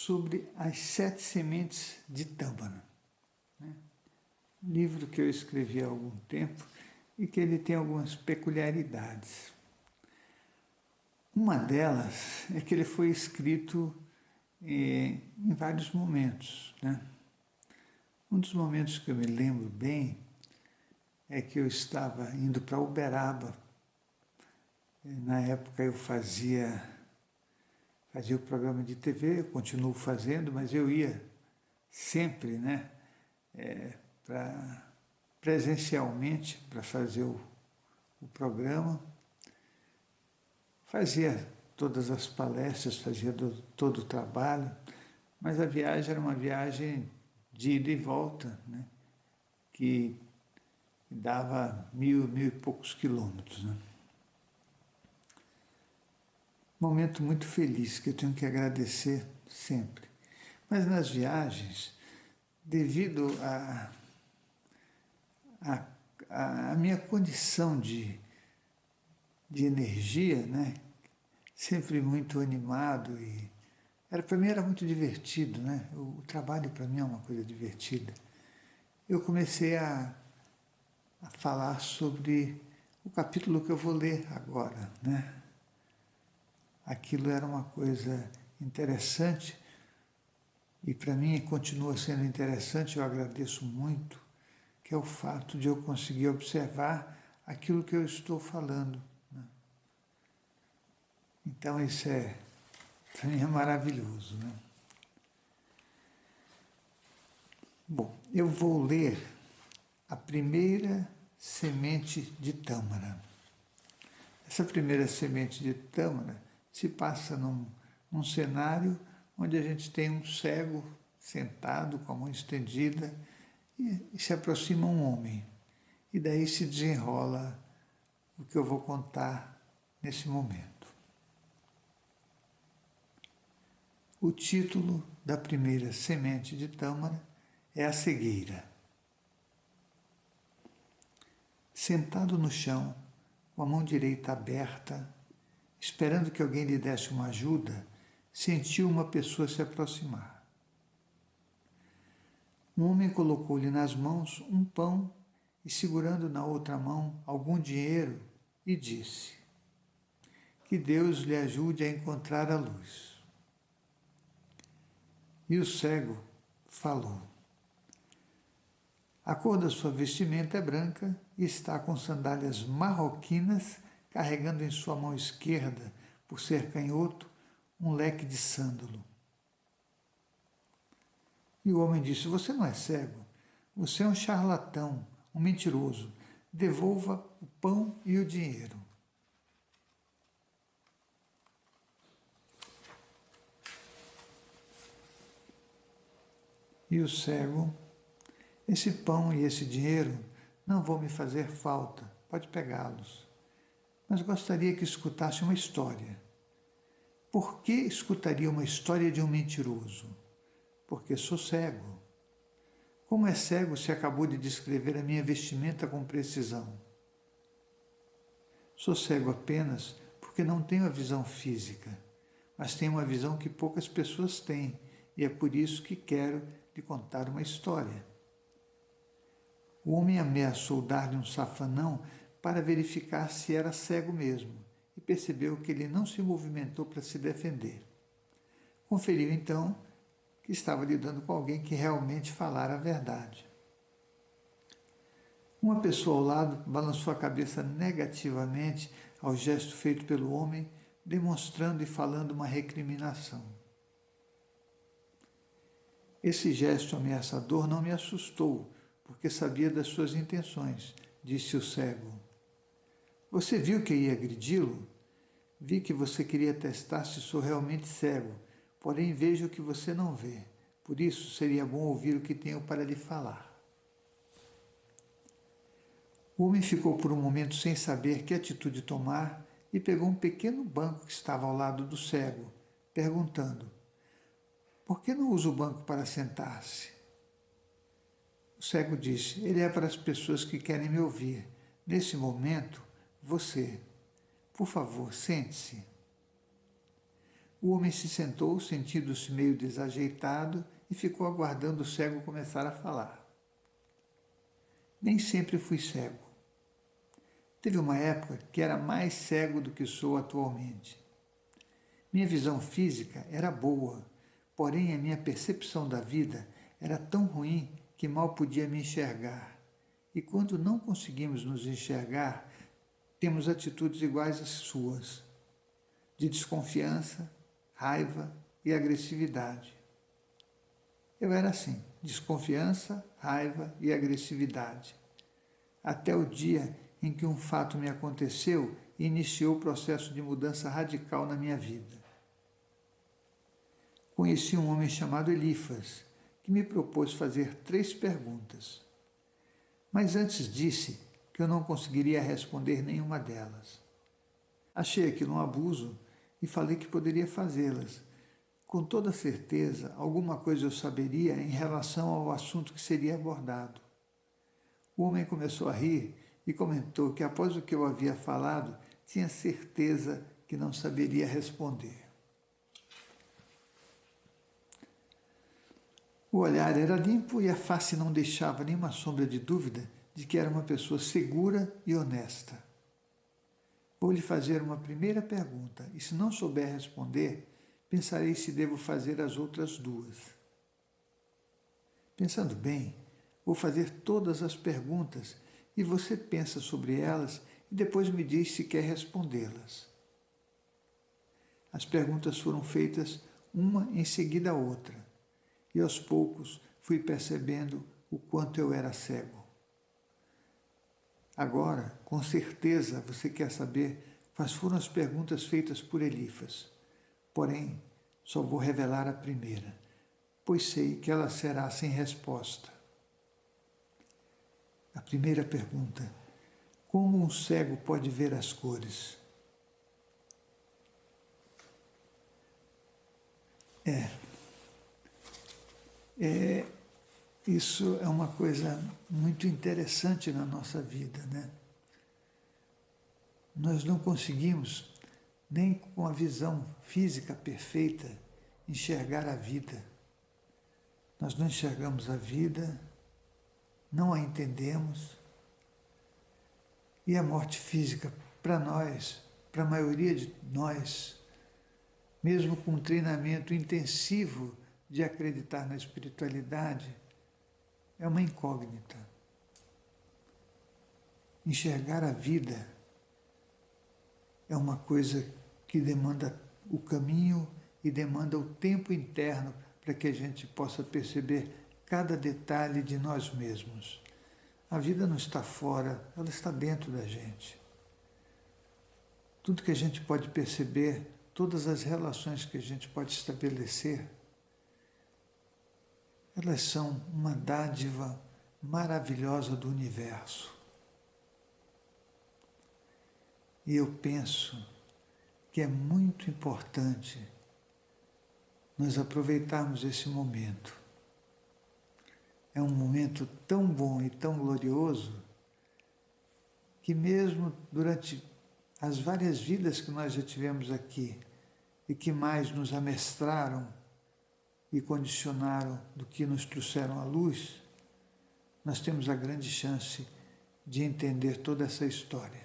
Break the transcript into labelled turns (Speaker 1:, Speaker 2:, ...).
Speaker 1: sobre as 7 sementes de tâmara, né? Livro que eu escrevi há algum tempo e que ele tem algumas peculiaridades. Uma delas é que ele foi escrito em vários momentos, né? Um dos momentos que eu me lembro bem é que eu estava indo para Uberaba. Na época eu fazia o programa de TV, eu continuo fazendo, mas eu ia sempre, né, presencialmente para fazer o programa. Fazia todas as palestras, fazia todo o trabalho, mas a viagem era uma viagem de ida e volta, né, que dava 1.000 e poucos quilômetros, né? Momento muito feliz que eu tenho que agradecer sempre. Mas nas viagens, devido a minha condição de energia, né, sempre muito animado, e para mim era muito divertido, né? O trabalho para mim é uma coisa divertida. Eu comecei a falar sobre o capítulo que eu vou ler agora, né? Aquilo era uma coisa interessante e para mim continua sendo interessante, eu agradeço muito, que é o fato de eu conseguir observar aquilo que eu estou falando, né? Então isso para mim é maravilhoso, né? Bom, eu vou ler a primeira semente de tâmara. Essa primeira semente de tâmara se passa num cenário onde a gente tem um cego sentado com a mão estendida e se aproxima um homem. E daí se desenrola o que eu vou contar nesse momento. O título da primeira semente de tâmara é A Cegueira. Sentado no chão, com a mão direita aberta, esperando que alguém lhe desse uma ajuda, sentiu uma pessoa se aproximar. Um homem colocou-lhe nas mãos um pão e, segurando na outra mão algum dinheiro, e disse: que Deus lhe ajude a encontrar a luz. E o cego falou: a cor da sua vestimenta é branca e está com sandálias marroquinas, carregando em sua mão esquerda, por ser canhoto, um leque de sândalo. E o homem disse: você não é cego, você é um charlatão, um mentiroso. Devolva o pão e o dinheiro. E o cego: esse pão e esse dinheiro não vão me fazer falta, pode pegá-los. Mas gostaria que escutasse uma história. Por que escutaria uma história de um mentiroso? Porque sou cego. Como é cego se acabou de descrever a minha vestimenta com precisão? Sou cego apenas porque não tenho a visão física, mas tenho uma visão que poucas pessoas têm, e é por isso que quero lhe contar uma história. O homem ameaçou dar-lhe um safanão para verificar se era cego mesmo, e percebeu que ele não se movimentou para se defender. Conferiu então que estava lidando com alguém que realmente falara a verdade. Uma pessoa ao lado balançou a cabeça negativamente ao gesto feito pelo homem, demonstrando e falando uma recriminação. Esse gesto ameaçador não me assustou, porque sabia das suas intenções, disse o cego. Você viu que ia agredi-lo? Vi que você queria testar se sou realmente cego, porém vejo que você não vê. Por isso seria bom ouvir o que tenho para lhe falar. O homem ficou por um momento sem saber que atitude tomar e pegou um pequeno banco que estava ao lado do cego, perguntando: por que não usa o banco para sentar-se? O cego disse: ele é para as pessoas que querem me ouvir. Nesse momento, você. Por favor, sente-se. O homem se sentou, sentindo-se meio desajeitado, e ficou aguardando o cego começar a falar. Nem sempre fui cego. Teve uma época que era mais cego do que sou atualmente. Minha visão física era boa, porém a minha percepção da vida era tão ruim que mal podia me enxergar. E quando não conseguimos nos enxergar, temos atitudes iguais às suas, de desconfiança, raiva e agressividade. Eu era assim, desconfiança, raiva e agressividade. Até o dia em que um fato me aconteceu e iniciou o processo de mudança radical na minha vida. Conheci um homem chamado Elifas, que me propôs fazer 3 perguntas. Mas antes disse que eu não conseguiria responder nenhuma delas. Achei aquilo um abuso e falei que poderia fazê-las. Com toda certeza, alguma coisa eu saberia em relação ao assunto que seria abordado. O homem começou a rir e comentou que após o que eu havia falado, tinha certeza que não saberia responder. O olhar era limpo e a face não deixava nenhuma sombra de dúvida de que era uma pessoa segura e honesta. Vou lhe fazer uma primeira pergunta e, se não souber responder, pensarei se devo fazer as outras 2. Pensando bem, vou fazer todas as perguntas e você pensa sobre elas e depois me diz se quer respondê-las. As perguntas foram feitas uma em seguida a outra e aos poucos fui percebendo o quanto eu era cego. Agora, com certeza, você quer saber quais foram as perguntas feitas por Elifas. Porém, só vou revelar a primeira, pois sei que ela será sem resposta. A primeira pergunta: como um cego pode ver as cores? Isso é uma coisa muito interessante na nossa vida, né? Nós não conseguimos, nem com a visão física perfeita, enxergar a vida. Nós não enxergamos a vida, não a entendemos. E a morte física, para nós, para a maioria de nós, mesmo com um treinamento intensivo de acreditar na espiritualidade, é uma incógnita. Enxergar a vida é uma coisa que demanda o caminho e demanda o tempo interno para que a gente possa perceber cada detalhe de nós mesmos. A vida não está fora, ela está dentro da gente. Tudo que a gente pode perceber, todas as relações que a gente pode estabelecer, elas são uma dádiva maravilhosa do universo. E eu penso que é muito importante nós aproveitarmos esse momento. É um momento tão bom e tão glorioso que mesmo durante as várias vidas que nós já tivemos aqui e que mais nos amestraram e condicionaram do que nos trouxeram à luz, nós temos a grande chance de entender toda essa história.